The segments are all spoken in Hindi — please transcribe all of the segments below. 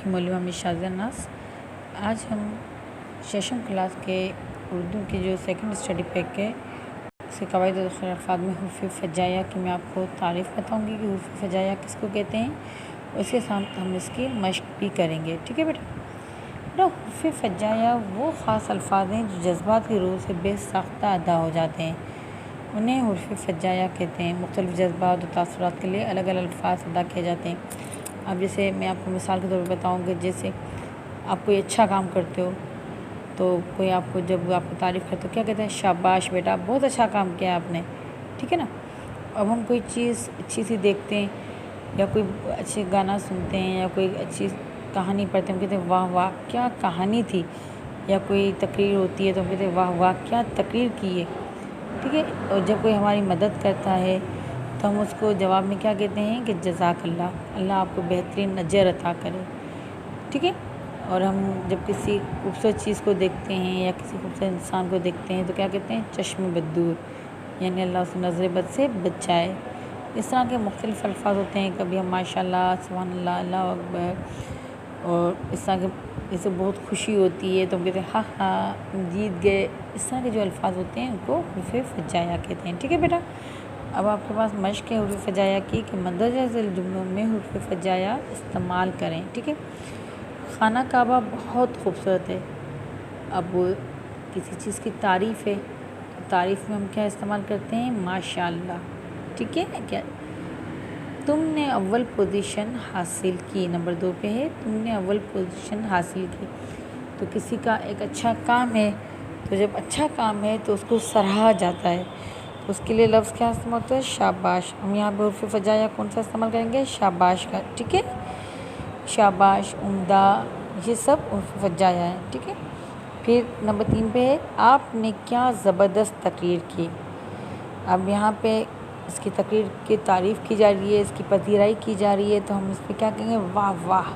आपकी मौलवी मिस शाज़िया नाज़। आज हम सेशन क्लास के उर्दू के जो सेकंड स्टडी पैक के उसके कवायद और अल्फाज में हुरूफ़ हिजाइया की मैं आपको तारीफ़ बताऊंगी कि हुरूफ़ हिजाइया किसको कहते हैं। उसके साथ हम इसकी मश्क भी करेंगे। ठीक है बेटा। हुरूफ़ हिजाइया वो ख़ास अल्फाज हैं जो जज्बात की रूह से बेसाख्ता अदा हो जाते हैं, उन्हें हुरूफ़ हिजाइया कहते हैं। मुख्तलिफ़ जज्बात और तासुरात के लिए अलग अलग अल्फाज अदा किए जाते हैं। अब जैसे मैं आपको मिसाल के तौर पर बताऊँ कि जैसे आप कोई अच्छा काम करते हो तो कोई आपको जब आपको तारीफ़ करते हो क्या कहते हैं, शाबाश बेटा, बहुत अच्छा काम किया आपने। ठीक है ना। अब हम कोई चीज़ अच्छी सी देखते हैं या कोई अच्छे गाना सुनते हैं या कोई अच्छी कहानी पढ़ते हैं, हम कहते हैं वाह वाह क्या कहानी थी। या कोई तकरीर होती है तो हम कहते हैं वाह वाह क्या तकरीर की है। ठीक है। और जब कोई हमारी मदद करता है तो हम उसको जवाब में क्या कहते हैं कि जज़ाकल्लाह, अल्लाह आपको बेहतरीन अजर अता करे। ठीक है। और हम जब किसी खूबसूरत चीज़ को देखते हैं या किसी खूबसूरत इंसान को देखते हैं तो क्या कहते हैं, चश्म बद्दूर, यानी अल्लाह उसे नज़र बद से बचाए। इस तरह के मुख्तलिफ़ अल्फाज होते हैं। कभी हम माशाअल्लाह, सुभानअल्लाह, अल्लाहु अकबर, और इस तरह के इससे बहुत खुशी होती है तो हम कहते हैं हाँ हाँ जीत गए। इस तरह के जो अल्फाज होते हैं उनको हुरूफ़ हिजाइया कहते हैं। ठीक है बेटा। अब आपके पास मश्क है हुरूफ़ हिजाइया की कि मंदरजा ज़ैल जुमलों में हुरूफ़ हिजाइया इस्तेमाल करें। ठीक है। खाना काबा बहुत खूबसूरत है। अब किसी चीज़ की तारीफ़ है तो तारीफ़ में हम क्या इस्तेमाल करते हैं, माशाअल्लाह। ठीक है क्या, तुमने अव्वल पोजीशन हासिल की, नंबर 2 पे है तुमने अव्वल पोजीशन हासिल की। तो किसी का एक अच्छा काम है तो जब अच्छा काम है तो उसको सराहा जाता है तो उसके लिए लफ्ज़ क्या इस्तेमाल होता है, शाबाश। हम यहाँ पर हुरूफ़ हिजाइया कौन सा इस्तेमाल करेंगे, शाबाश का। ठीक है। शाबाश, उम्दा, ये सब हुरूफ़ हिजाइया है। ठीक है। फिर नंबर 3 पे है आपने क्या ज़बरदस्त तकरीर की। अब यहाँ पे इसकी तकरीर की तारीफ़ की जा रही है, इसकी पजीराई की जा रही है तो हम इस पर क्या कहेंगे, वाह वाह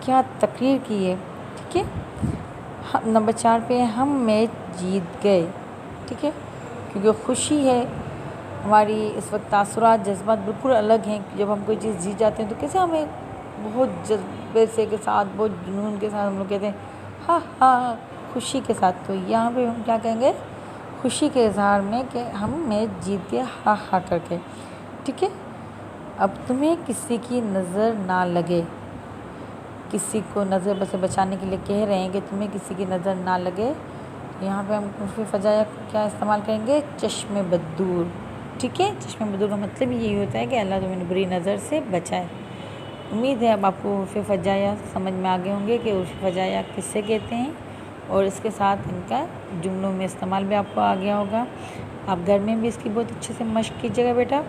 क्या तकरीर की है। ठीक है। नंबर 4 पे हम मैच जीत गए। ठीक है। क्योंकि खुशी है हमारी इस वक्त, तासुरात जज्बात बिल्कुल अलग हैं। जब हम कोई चीज़ जीत जाते हैं तो कैसे हमें बहुत जज्बे से के साथ, बहुत जुनून के साथ हम लोग कहते हैं हाँ हाँ खुशी के साथ। तो यहाँ पे हम क्या कहेंगे, खुशी के इजहार में कि हम मैच जीत गए हाँ हाँ करके। ठीक है। अब तुम्हें किसी की नज़र ना लगे, किसी को नज़र से बचाने के लिए कह रहे हैं कि तुम्हें किसी की नज़र ना लगे। तो यहाँ पे हम हुरूफ़ हिजाइया क्या इस्तेमाल करेंगे, चश्म बद्दूर। ठीक है। चश्म बद्दूर का मतलब यही होता है कि अल्लाह तुम्हें बुरी नज़र से बचाए। उम्मीद है अब आपको हुरूफ़ हिजाइया समझ में आ गए होंगे कि हुरूफ़ हिजाइया किससे कहते हैं और इसके साथ इनका जुमलों में इस्तेमाल भी आपको आ गया होगा। आप घर में भी इसकी बहुत अच्छे से मश्क कीजिएगा बेटा,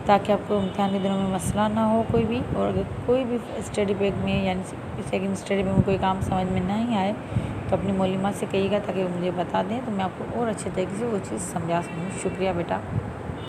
ताकि आपको इम्तिहान के दिनों में मसला ना हो कोई भी। और अगर कोई भी स्टडी पैक में यानी सेकंड स्टडी पैक में कोई काम समझ में नहीं आए तो अपनी मौलिमा से कहिएगा ताकि वो मुझे बता दें तो मैं आपको और अच्छे तरीके से वो चीज़ समझा सकूँ। शुक्रिया बेटा।